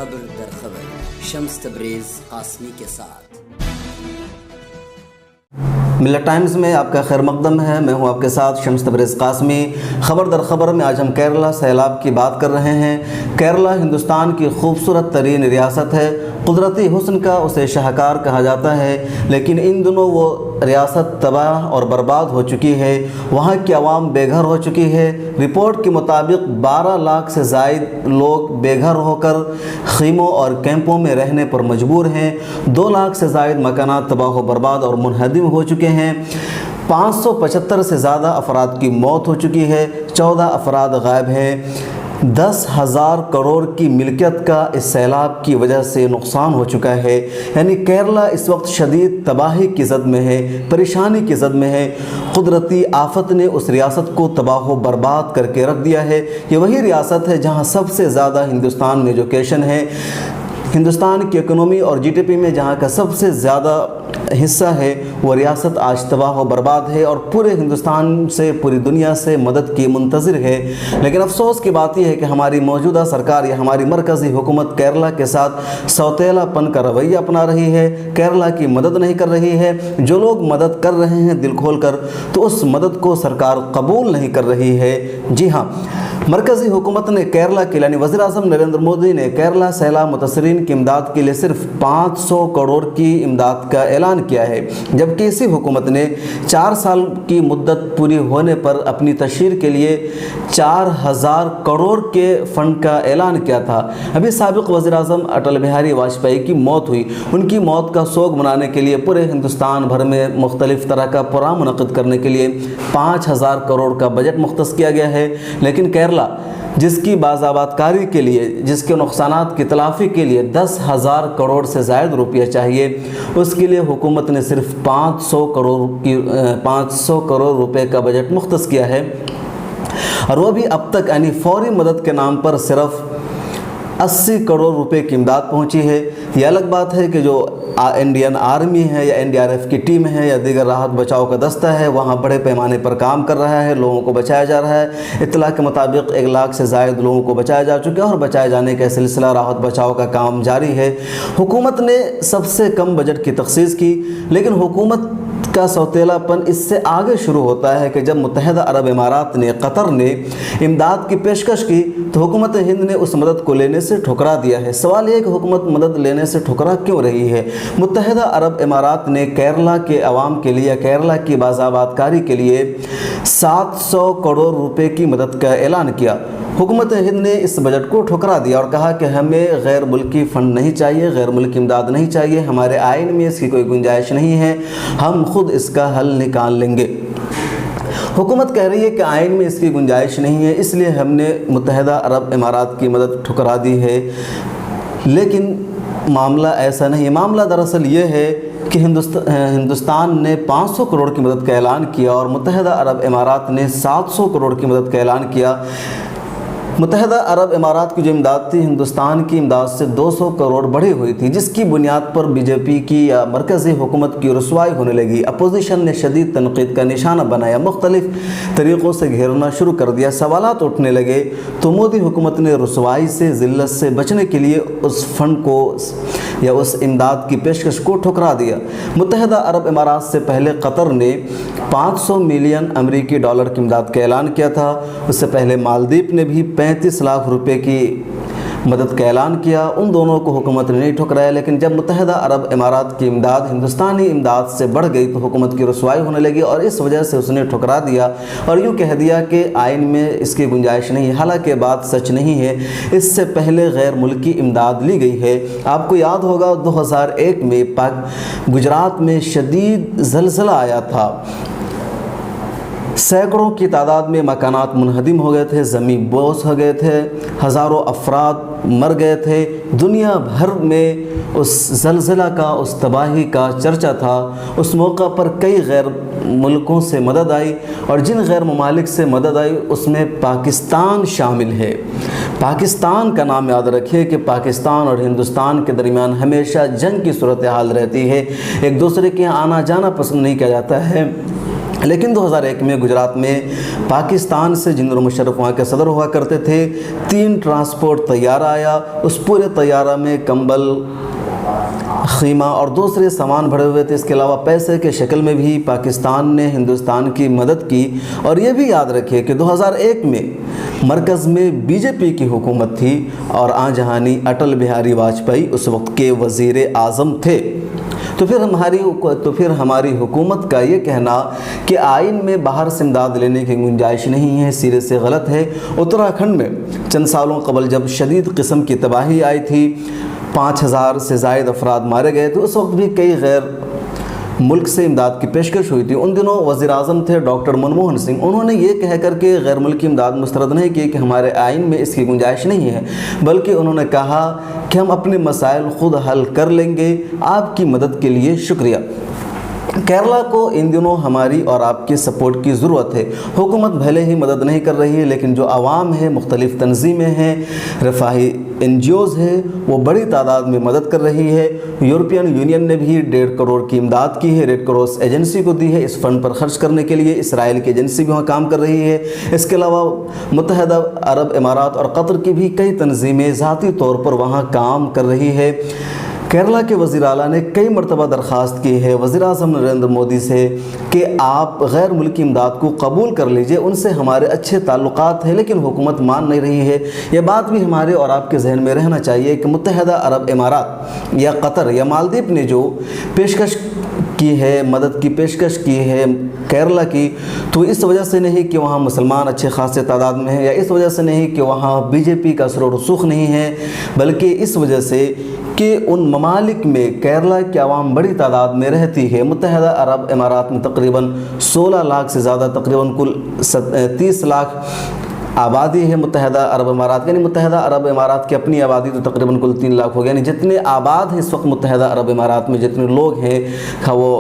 खबर दर खबर शम्स तबरेज़ कासमी के साथ। मिल्लत टाइम्स में आपका खैर मकदम है। मैं हूं आपके साथ शम्स तबरेज़ कासमी। खबर दर खबर में आज हम केरला सैलाब की बात कर रहे हैं। केरला हिंदुस्तान की खूबसूरत तरीन रियासत है। कुदरती हुस्न का उसे शाहकार कहा जाता है, लेकिन इन दिनों वो रियासत तबाह और बर्बाद हो चुकी है। वहाँ की आवाम बेघर हो चुकी है। रिपोर्ट के मुताबिक 12 लाख से ज़ायद लोग बेघर होकर खीमों और कैंपों में रहने पर मजबूर हैं। 2 लाख से ज़ायद मकानात तबाह व बर्बाद और मुनहदिम हो चुके हैं। 575 से ज़्यादा अफराद की मौत हो चुकी है। 14 अफराद गायब हैं। 10,000 करोड़ की मिल्कियत का इस सैलाब की वजह से नुकसान हो चुका है। यानी केरला इस वक्त शदीद तबाही की ज़द में है, परेशानी की ज़द में है। कुदरती आफत ने उस रियासत को तबाह व बर्बाद करके रख दिया है। ये वही रियासत है जहाँ सबसे ज़्यादा हिंदुस्तान में एजुकेशन है। हिंदुस्तान की इकोनॉमी और जीडीपी में जहाँ का सबसे ज़्यादा हिस्सा है, वो रियासत आज तबाह व बर्बाद है और पूरे हिंदुस्तान से, पूरी दुनिया से मदद की मुंतज़िर है। लेकिन अफसोस की बात यह है कि हमारी मौजूदा सरकार या हमारी मरकज़ी हुकूमत केरला के साथ सौतेलापन का रवैया अपना रही है। केरला की मदद नहीं कर रही है। जो लोग मदद कर रहे हैं दिल खोल कर, तो उस मदद को सरकार कबूल नहीं कर रही है। जी हाँ, मरकज़ी हुकूमत ने केरला के यानी वज़ीर-ए-आज़म नरेंद्र मोदी ने केरला सैलाब मुतासरीन की इमदाद के लिए सिर्फ 500 करोड़ की इमदाद का ऐलान किया है, जबकि इसी हुकूमत ने 4 साल की मुद्दत पूरी होने पर अपनी तशहीर के लिए 4000 करोड़ के फ़ंड का ऐलान किया था। अभी साबिक़ वज़ीर-ए-आज़म अटल बिहारी वाजपेयी की मौत हुई। उनकी मौत का सोग मनाने के लिए पूरे हिंदुस्तान भर में मुख्तलिफ़ तरह का प्रोग्राम मुनक़्क़िद करने के लिए 5000 करोड़ का बजट मुख्तस किया गया है। लेकिन केरला जिसकी बाज़ाबातकारी के लिए, जिसके नुकसानात की तलाफ़ी के लिए 10,000 करोड़ से ज़ायद रुपया चाहिए, उसके लिए हुकूमत ने सिर्फ 500 करोड़ रुपए का बजट मुख्तस किया है। और वो भी अब तक यानी फौरी मदद के नाम पर सिर्फ 80 करोड़ रुपए की इमदाद पहुंची है। ये अलग बात है कि जो इंडियन आर्मी है या एनडीआरएफ की टीम है या दीगर राहत बचाव का दस्ता है, वहाँ बड़े पैमाने पर काम कर रहा है, लोगों को बचाया जा रहा है। इत्तला के मुताबिक 1 लाख से ज़ायद लोगों को बचाया जा चुका है और बचाए जाने का सिलसिला राहत बचाव का काम जारी है। हुकूमत ने सबसे कम बजट की तखसीस की, लेकिन हुकूमत का सौतेलापन इससे आगे शुरू होता है कि जब मुत्तहिदा अरब इमारात ने, कतर ने इमदाद की पेशकश की, तो हुकूमत हिंद ने उस मदद को लेने से ठुकरा दिया है। सवाल ये है कि हुकूमत मदद लेने से ठुकरा क्यों रही है? मुत्तहिदा अरब इमारात ने केरला के अवाम के लिए, केरला की बाज़ाबातकारी के लिए 700 करोड़ रुपए की मदद का ऐलान किया। हुकूमत हिंद ने इस बजट को ठुकरा दिया और कहा कि हमें गैर मुल्की फ़ंड नहीं चाहिए, गैर मुल्की इमदाद नहीं चाहिए, हमारे आइन में इसकी कोई गुंजाइश नहीं है, हम खुद इसका हल निकाल लेंगे। हुकूमत कह रही है कि आइन में इसकी गुंजाइश नहीं है, इसलिए हमने मुत्तहिदा अरब इमारात की मदद ठुकरा दी है। लेकिन मामला ऐसा नहीं है। मामला दरअसल ये है कि हिंदुस्तान ने 500 करोड़ की मदद का ऐलान किया और मुत्तहिदा अरब इमारात ने 700 करोड़ की मदद का ऐलान किया। मुत्तहिदा अरब इमारात की जो इमदाद थी, हिंदुस्तान की इमदाद से 200 करोड़ बढ़ी हुई थी, जिसकी बुनियाद पर बीजेपी की या मरकज़ी हुकूमत की रुसवाई होने लगी। अपोजिशन ने शदीद तनक़ीद का निशाना बनाया, मुख्तलिफ़ तरीक़ों से घेरना शुरू कर दिया, सवालात उठने लगे। तो मोदी हुकूमत ने रुसवाई से, ज़िल्लत से बचने के लिए उस फ़ंड को या उस इमदाद की पेशकश को ठुकरा दिया। मुत्तहिदा अरब इमारात से पहले कतर ने 500 मिलियन अमरीकी डॉलर की इमदाद का ऐलान किया था। उससे पहले मालदीव ने भी 35 लाख रुपए की मदद का ऐलान किया। उन दोनों को हुकूमत ने नहीं ठुकराया। लेकिन जब मुत्तहिदा अरब इमारात की इमदाद हिंदुस्तानी इमदाद से बढ़ गई, तो हुकूमत की रुसवाई होने लगी और इस वजह से उसने ठुकरा दिया और यूँ कह दिया कि आइन में इसकी गुंजाइश नहीं है। हालांकि बात सच नहीं है। इससे पहले गैर मुल्की इमदाद ली गई है। आपको याद होगा 2001 में गुजरात में शदीद ज़लज़ला आया था। सैकड़ों की तादाद में मकानात मुनहदिम हो गए थे, ज़मीन बोस हो गए थे, हज़ारों अफराद मर गए थे। दुनिया भर में उस ज़लज़ला का, उस तबाही का चर्चा था। उस मौका पर कई गैर मुल्कों से मदद आई और जिन गैर ममालिक से मदद आई उसमें पाकिस्तान शामिल है। पाकिस्तान का नाम याद रखिए कि पाकिस्तान और हिंदुस्तान के दरमियान हमेशा जंग की सूरत हाल रहती है। एक दूसरे के यहाँ आना जाना पसंद नहीं किया जाता है। लेकिन 2001 में गुजरात में पाकिस्तान से जिन मुशर्रफ वहाँ के सदर हुआ करते थे, 3 ट्रांसपोर्ट तैयारा आया। उस पूरे तैयारा में कंबल, खीमा और दूसरे सामान भरे हुए थे। इसके अलावा पैसे के शक्ल में भी पाकिस्तान ने हिंदुस्तान की मदद की। और ये भी याद रखिए कि 2001 में मरकज़ में बीजेपी की हुकूमत थी और आजहानी अटल बिहारी वाजपेयी उस वक्त के वज़ीर आज़म थे। तो फिर हमारी हुकूमत का ये कहना कि आइन में बाहर से इमदाद लेने की गुंजाइश नहीं है, सिरे से गलत है। उत्तराखंड में चंद सालों कबल जब शदीद किस्म की तबाही आई थी, 5000 से ज़ायद अफराद मारे गए थे, उस वक्त भी कई गैर मुल्क से इमदाद की पेशकश हुई थी। उन दिनों वज़ीर आज़म थे डॉक्टर मनमोहन सिंह। उन्होंने ये कह कर के गैर मुल्की इमदाद मुस्तरद नहीं की कि हमारे आइन में इसकी गुंजाइश नहीं है, बल्कि उन्होंने कहा कि हम अपने मसाइल ख़ुद हल कर लेंगे, आपकी मदद के लिए शुक्रिया। केरला को इन दिनों हमारी और आपकी सपोर्ट की ज़रूरत है। हुकूमत भले ही मदद नहीं कर रही है, लेकिन जो आवाम है, मुख्तलिफ़ तंजीमें हैं, रफ़ाही NGOs है, वो बड़ी तादाद में मदद कर रही है। यूरोपियन यूनियन ने भी 1.5 करोड़ की इमदाद की है, रेड क्रॉस एजेंसी को दी है इस फंड पर खर्च करने के लिए। इसराइल की एजेंसी भी वहाँ काम कर रही है। इसके अलावा मुत्तहदा अरब इमारात और कतर की भी कई तंजीमें ज़ाती तौर पर वहाँ काम कर रही है। केरला के वज़ीर आला ने कई मरतबा दरख्वास्त की है वज़ीर आज़म नरेंद्र मोदी से कि आप गैर मुल्की इमदाद को कबूल कर लीजिए, उनसे हमारे अच्छे ताल्लुकात हैं, लेकिन हुकूमत मान नहीं रही है। यह बात भी हमारे और आपके जहन में रहना चाहिए कि मुत्तहदा अरब इमारात या कतर या मालदीव ने जो पेशकश की है, मदद की पेशकश की है केरला की, तो इस वजह से नहीं कि वहाँ मुसलमान अच्छे खासे तादाद में हैं, या इस वजह से नहीं कि वहाँ बीजेपी का असर रसूख नहीं है, बल्कि इस वजह से कि उन ममालिक में केरला की आवाम बड़ी तादाद में रहती है। मुत्तहदा अरब इमारात में तकरीबन 16 लाख से ज़्यादा, तकरीबन कुल 30 लाख आबादी है मुत्तहदा अरब इमारात, यानी मुत्तहदा अरब इमारात की अपनी आबादी तो तकरीबन कुल 3 लाख हो गया। यानी जितने आबाद हैं इस वक्त मुत्तहदा अरब इमारात में, जितने लोग हैं, खा वो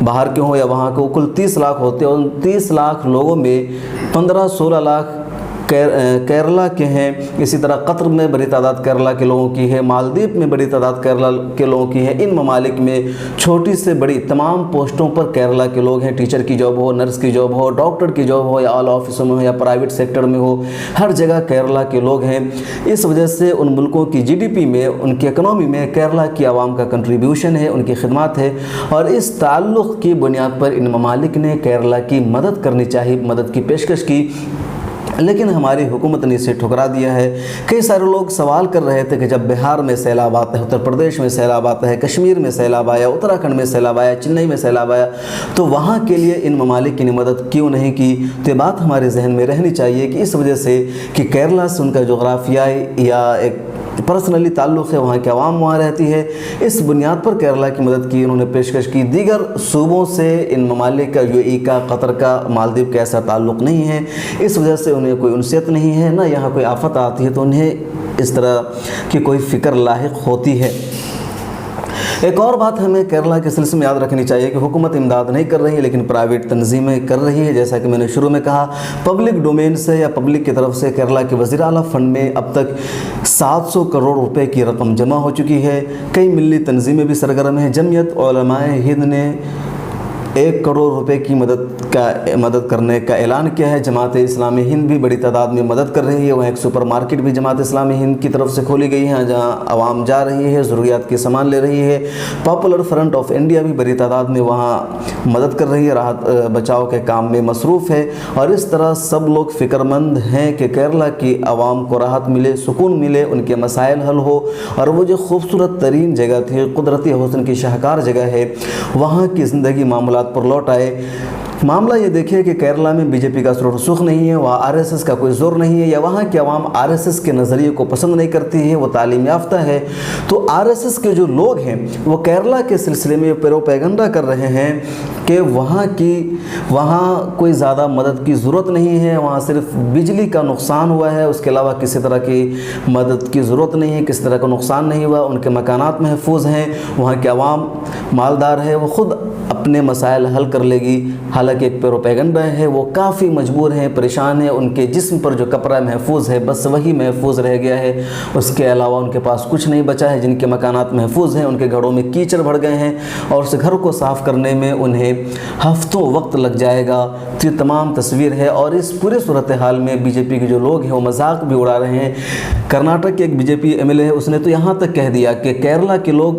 बाहर के हों या वहाँ के, कुल 30 लाख होते हैं। उन 30 लाख लोगों में 15-16 लाख केरला के हैं। इसी तरह कतर में बड़ी तादाद केरला के लोगों की है, मालदीव में बड़ी तादाद केरला के लोगों की है। इन ममालिक में छोटी से बड़ी तमाम पोस्टों पर केरला के लोग हैं। टीचर की जॉब हो, नर्स की जॉब हो, डॉक्टर की जॉब हो, या ऑल ऑफिसों में हो या प्राइवेट सेक्टर में हो, हर जगह केरला के लोग हैं। इस वजह से उन मुल्कों की GDP में, उनकी इकनॉमी में केरला की आवाम का कंट्रीब्यूशन है, उनकी खिदमत है। और इस ताल्लुक़ की बुनियाद पर इन ममालिक ने केरला की मदद करनी चाहिए, मदद की पेशकश की, लेकिन हमारी हुकूमत ने इसे ठुकरा दिया है। कई सारे लोग सवाल कर रहे थे कि जब बिहार में सैलाब आता है, उत्तर प्रदेश में सैलाब आता है, कश्मीर में सैलाब आया, उत्तराखंड में सैलाब आया, चेन्नई में सैलाब आया, तो वहाँ के लिए इन ममालिक की मदद क्यों नहीं की? तो ये बात हमारे जहन में रहनी चाहिए कि इस वजह से कि केरला से उनका जोग्राफियाई या एक पर्सनली ताल्लुक़ है, वहाँ की आवाम वहाँ रहती है, इस बुनियाद पर केरला की मदद की उन्होंने पेशकश की। दीगर सूबों से इन ममालिक का, UAE का, कतर का, मालदीव का ऐसा ताल्लुक़ नहीं है। इस वजह से उन्हें कोई उनसियत नहीं है, ना यहाँ कोई आफत आती है तो उन्हें इस तरह की कोई फ़िक्र लाहिक होती है। एक और बात हमें केरला के सिलसिले में याद रखनी चाहिए कि हुकूमत इमदाद नहीं कर रही है, लेकिन प्राइवेट तंजीमें कर रही है। जैसा कि मैंने शुरू में कहा, पब्लिक डोमेन से या पब्लिक की तरफ से केरला के वज़ीर आला फ़ंड में अब तक 700 करोड़ रुपए की रकम जमा हो चुकी है। कई मिली तंजीमें भी सरगर्म हैं। जमीयत उलमाए हिंद ने 1 करोड़ रुपए की मदद करने का ऐलान किया है। जमात इस्लामी हिंद भी बड़ी तादाद में मदद कर रही है। वहाँ एक सुपर मार्केट भी जमात इस्लामी हिंद की तरफ से खोली गई है, जहाँ आवाम जा रही है, ज़रूरियात के सामान ले रही है। पॉपुलर फ्रंट ऑफ इंडिया भी बड़ी तादाद में वहाँ मदद कर रही है, राहत बचाव के काम में मसरूफ़ है। और इस तरह सब लोग फ़िक्रमंद हैं कि केरला की आवाम को राहत मिले, सुकून मिले, उनके मसाइल हल हो। और वो जो खूबसूरत तरीन जगह थी, कुदरती हुस्न की शाहकार जगह है, वहाँ की ज़िंदगी मामूलात पर लौट आए। मामला ये देखिए कि केरला में बीजेपी का असर रसूख नहीं है, वहाँ आरएसएस का कोई ज़ोर नहीं है, या वहाँ की आवाम आरएसएस के नज़रिए को पसंद नहीं करती है, वो तालीम याफ्ता है। तो आरएसएस के जो लोग हैं वो केरला के सिलसिले में प्रोपेगेंडा कर रहे हैं कि वहाँ कोई ज़्यादा मदद की ज़रूरत नहीं है, वहाँ सिर्फ बिजली का नुकसान हुआ है, उसके अलावा किसी तरह की मदद की ज़रूरत नहीं है, किसी तरह का नुकसान नहीं हुआ, उनके मकानात महफूज हैं, वहाँ की आवाम मालदार है, वो ख़ुद अपने मसाइल हल कर लेगी। हालांकि एक प्रोपेगेंडा है, वो काफ़ी मजबूर हैं, परेशान हैं, उनके जिस्म पर जो कपड़ा महफूज है बस वही महफूज रह गया है, उसके अलावा उनके पास कुछ नहीं बचा है। जिनके मकानात महफूज हैं उनके घरों में कीचड़ भर गए हैं और उस घर को साफ़ करने में उन्हें हफ्तों वक्त लग जाएगा। تو یہ تمام تصویر ہے، اور اس پورے صورتحال میں بی جے پی کے جو لوگ ہیں وہ مذاق بھی اڑا رہے ہیں۔ کرناٹک کے ایک B J P M L A ہے، اس نے تو یہاں تک کہہ دیا کہ کیرلا کے لوگ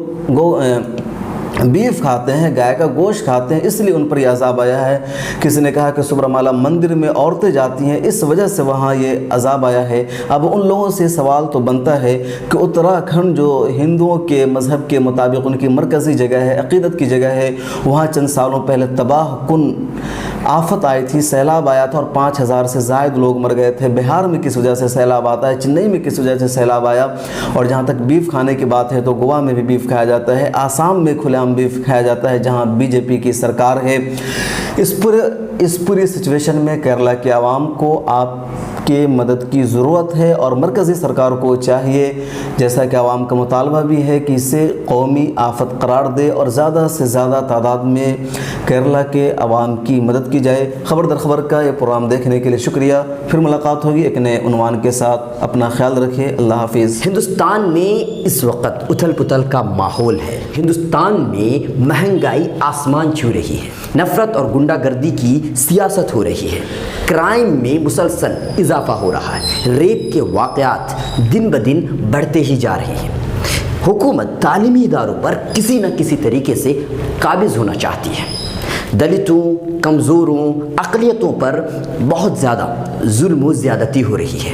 بیف کھاتے ہیں، گائے کا گوشت کھاتے ہیں، اس لیے ان پر یہ عذاب آیا ہے۔ کسی نے کہا کہ سبرمالا مندر میں عورتیں جاتی ہیں، اس وجہ سے وہاں یہ عذاب آیا ہے۔ اب ان لوگوں سے سوال تو بنتا ہے کہ اتراکھنڈ جو ہندوؤں کے مذہب کے مطابق ان کی مرکزی جگہ ہے، عقیدت کی جگہ ہے، وہاں چند سالوں پہلے تباہ کن آفت آئی تھی، سیلاب آیا تھا اور 5000 سے زائد لوگ مر گئے تھے۔ بہار میں کس وجہ سے سیلاب آتا ہے، چنئی میں کس وجہ سے سیلاب آیا، اور جہاں تک بیف کھانے کی بات ہے تو گوا میں بھی بیف کھایا جاتا ہے، آسام میں کھلے عام بیف کھایا جاتا ہے جہاں بی جے پی کی سرکار ہے۔ اس پوری سچویشن میں کیرلا کے عوام کو آپ کے مدد کی ضرورت ہے، اور مرکزی سرکار کو چاہیے، جیسا کہ عوام کا مطالبہ بھی ہے، کہ اسے قومی آفت قرار دے اور زیادہ سے زیادہ تعداد میں کیرلا کے عوام کی مدد کی جائے۔ خبر در خبر کا یہ پروگرام دیکھنے کے لیے شکریہ، پھر ملاقات ہوگی ایک نئے عنوان کے ساتھ، اپنا خیال رکھیے، اللہ حافظ۔ ہندوستان میں اس وقت اتھل پتھل کا ماحول ہے۔ ہندوستان میں مہنگائی آسمان چھو رہی ہے، نفرت اور غنڈہ گردی کی سیاست ہو رہی ہے، کرائم میں مسلسل اضافہ ہو رہا ہے، ریپ کے واقعات دن بدن بڑھتے ہی جا رہے ہیں۔ حکومت تعلیمی اداروں پر کسی نہ کسی طریقے سے قابض ہونا چاہتی ہے۔ دلتوں، کمزوروں، اقلیتوں پر بہت زیادہ ظلم و زیادتی ہو رہی ہے۔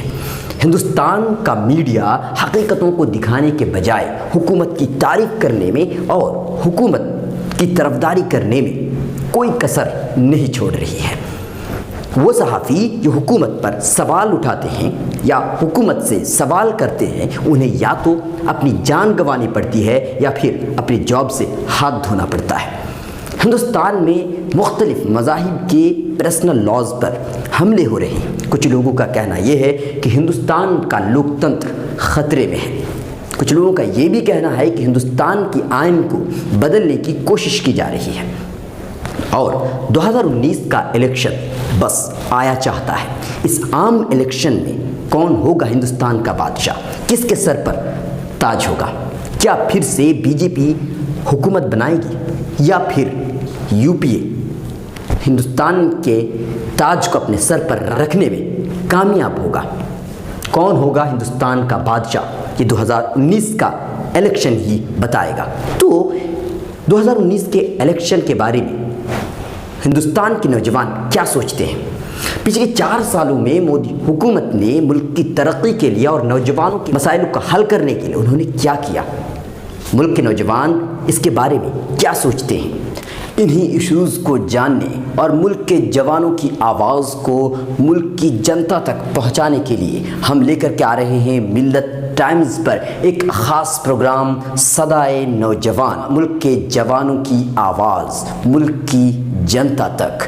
ہندوستان کا میڈیا حقیقتوں کو دکھانے کے بجائے حکومت کی تعریف کرنے میں اور حکومت کی طرفداری کرنے میں کوئی کسر نہیں چھوڑ رہی ہے۔ وہ صحافی جو حکومت پر سوال اٹھاتے ہیں یا حکومت سے سوال کرتے ہیں، انہیں یا تو اپنی جان گنوانی پڑتی ہے یا پھر اپنی جاب سے ہاتھ دھونا پڑتا ہے۔ ہندوستان میں مختلف مذاہب کے پرسنل لاز پر حملے ہو رہے ہیں۔ کچھ لوگوں کا کہنا یہ ہے کہ ہندوستان کا لوکتنتر خطرے میں ہے۔ کچھ لوگوں کا یہ بھی کہنا ہے کہ ہندوستان کی آئین کو بدلنے کی کوشش کی جا رہی ہے، اور 2019 کا الیکشن بس آیا چاہتا ہے۔ اس عام الیکشن میں کون ہوگا ہندوستان کا بادشاہ، کس کے سر پر تاج ہوگا؟ کیا پھر سے بی جے پی حکومت بنائے گی یا پھر یو پی اے ہندوستان کے تاج کو اپنے سر پر رکھنے میں کامیاب ہوگا؟ کون ہوگا ہندوستان کا بادشاہ، یہ 2019 کا الیکشن ہی بتائے گا۔ تو 2019 کے الیکشن کے بارے میں ہندوستان کے نوجوان کیا سوچتے ہیں؟ پچھلے 4 سالوں میں مودی حکومت نے ملک کی ترقی کے لیے اور نوجوانوں کے مسائل کو حل کرنے کے لیے انہوں نے کیا کیا؟ ملک کے نوجوان اس کے بارے میں کیا سوچتے ہیں؟ انہی ایشوز کو جاننے اور ملک کے جوانوں کی آواز کو ملک کی جنتا تک پہنچانے کے لیے ہم لے کر کے آ رہے ہیں ملت ٹائمز پر ایک خاص پروگرام صدائے نوجوان، ملک کے جوانوں کی آواز ملک کی جنتا تک۔